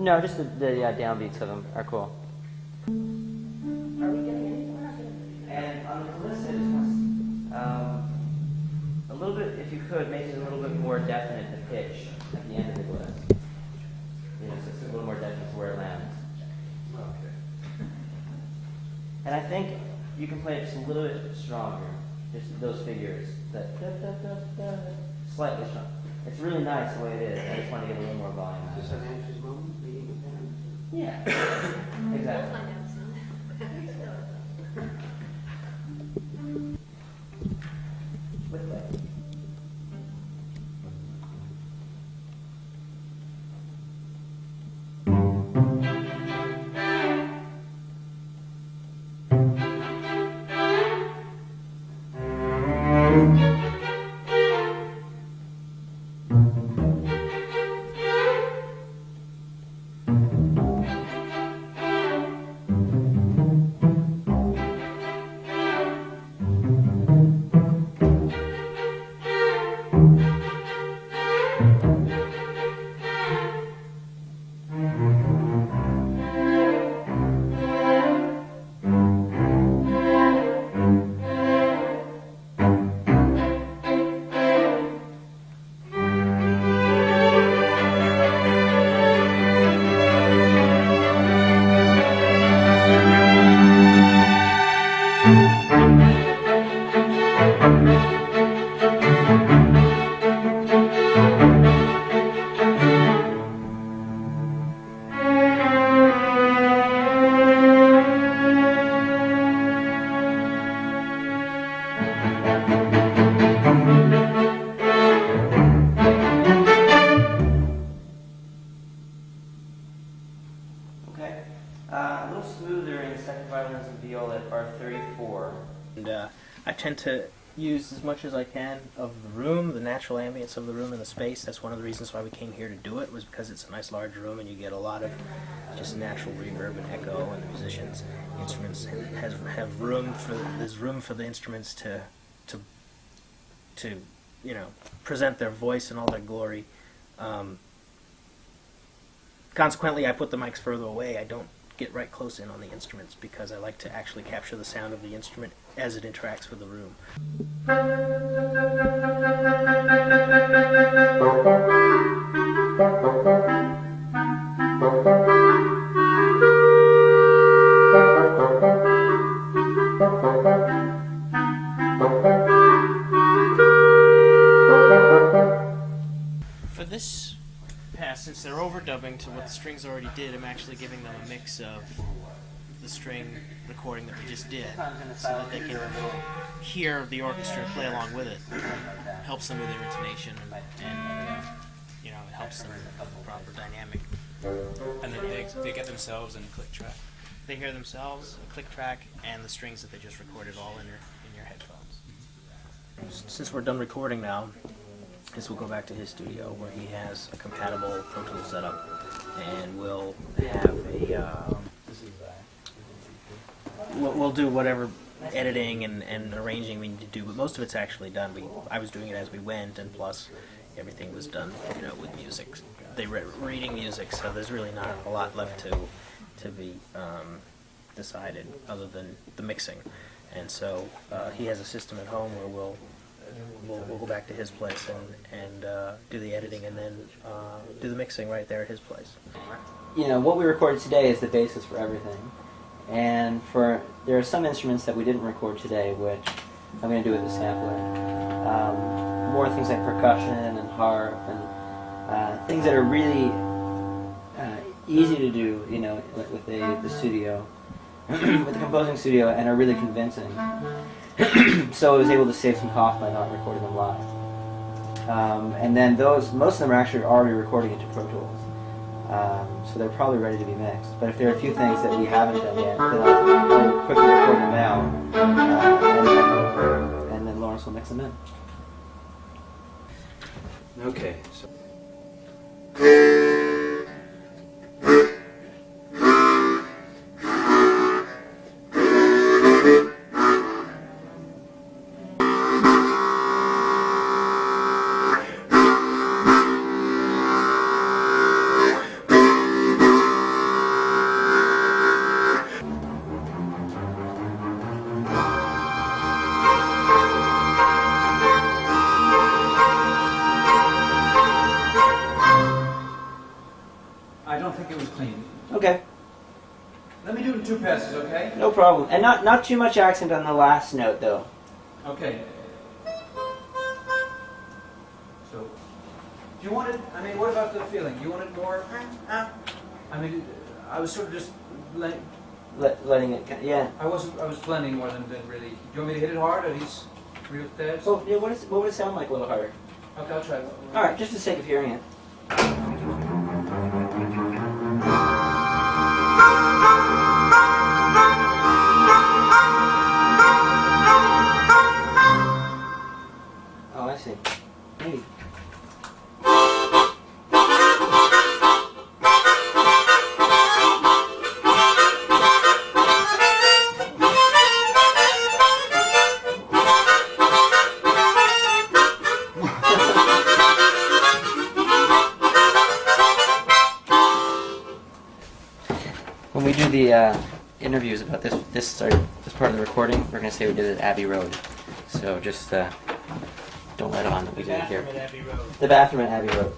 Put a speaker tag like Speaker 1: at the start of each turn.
Speaker 1: No, just the downbeats of them are cool.
Speaker 2: Are we getting anything? We're not getting anything.
Speaker 1: And on the calypso, I just want a little bit, if you could, make it a little bit more definite, the pitch at the end of the glyph. You know, so it's a little more definite to where it lands.
Speaker 3: Okay.
Speaker 1: And I think you can play it just a little bit stronger, just those figures, that slightly strong. It's really nice the way it is. I just want to get a little more volume out of
Speaker 3: Is
Speaker 1: it.
Speaker 3: this an anxious moment? Meeting with parents?
Speaker 1: Yeah,
Speaker 2: We'll
Speaker 1: exactly.
Speaker 2: find out soon.
Speaker 1: With that. Okay. A little smoother in second violins and viola at bar 34.
Speaker 4: And I tend to use as much as I can of the room, the natural ambience of the room and the space. That's one of the reasons why we came here to do it, was because it's a nice large room and you get a lot of just natural reverb and echo, and the musicians, instruments have room for, there's room for the instruments to you know, present their voice in all their glory. Consequently, I put the mics further away. I don't get right close in on the instruments because I like to actually capture the sound of the instrument as it interacts with the room. For this pass, since they're overdubbing to what the strings already did, I'm actually giving them a mix of the string recording that we just did, so that they can hear the orchestra play along with it. Helps them with their intonation, and you know, it helps them with the proper dynamic.
Speaker 5: And then they get themselves in a click track.
Speaker 4: They hear themselves, a click track, and the strings that they just recorded all in your headphones. Since we're done recording now, is we'll go back to his studio where he has a compatible Pro Tools setup, and we'll have a we'll do whatever editing and arranging we need to do, but most of it's actually done. I was doing it as we went, and plus everything was done, you know, with music. They were reading music, so there's really not a lot left to be decided other than the mixing. And so he has a system at home where we'll go back to his place and do the editing, and then do the mixing right there at his place.
Speaker 1: You know, what we recorded today is the basis for everything. And there are some instruments that we didn't record today, which I'm going to do with the sampler. More things like percussion and harp and things that are really easy to do, you know, with the studio, with the composing studio, and are really convincing. So I was able to save some cost by not recording them live. And then most of them are actually already recording into Pro Tools. So they're probably ready to be mixed. But if there are a few things that we haven't done yet, then I'll quickly record them now, and then Lawrence will mix them in.
Speaker 3: Okay. So
Speaker 6: clean.
Speaker 1: Okay,
Speaker 6: Let me do it in 2 passes, okay?
Speaker 1: no problem. And not too much accent on the last note, though.
Speaker 6: Okay. So, do you want it, I mean, what about the feeling? Do you want it more, I mean, I was sort of just,
Speaker 1: Letting it, yeah.
Speaker 6: I was blending more than really. Do you want me to hit it hard or these real stabs?
Speaker 1: So, yeah, what would it sound like a little harder?
Speaker 6: Okay, I'll try.
Speaker 1: All right, just for the sake of hearing it. Oh, I see. Maybe. When we do the interviews about this part of the recording, we're going to say we did it at Abbey Road. So just don't let on that we did it here.
Speaker 4: Bathroom at Abbey Road.
Speaker 1: The bathroom at Abbey Road.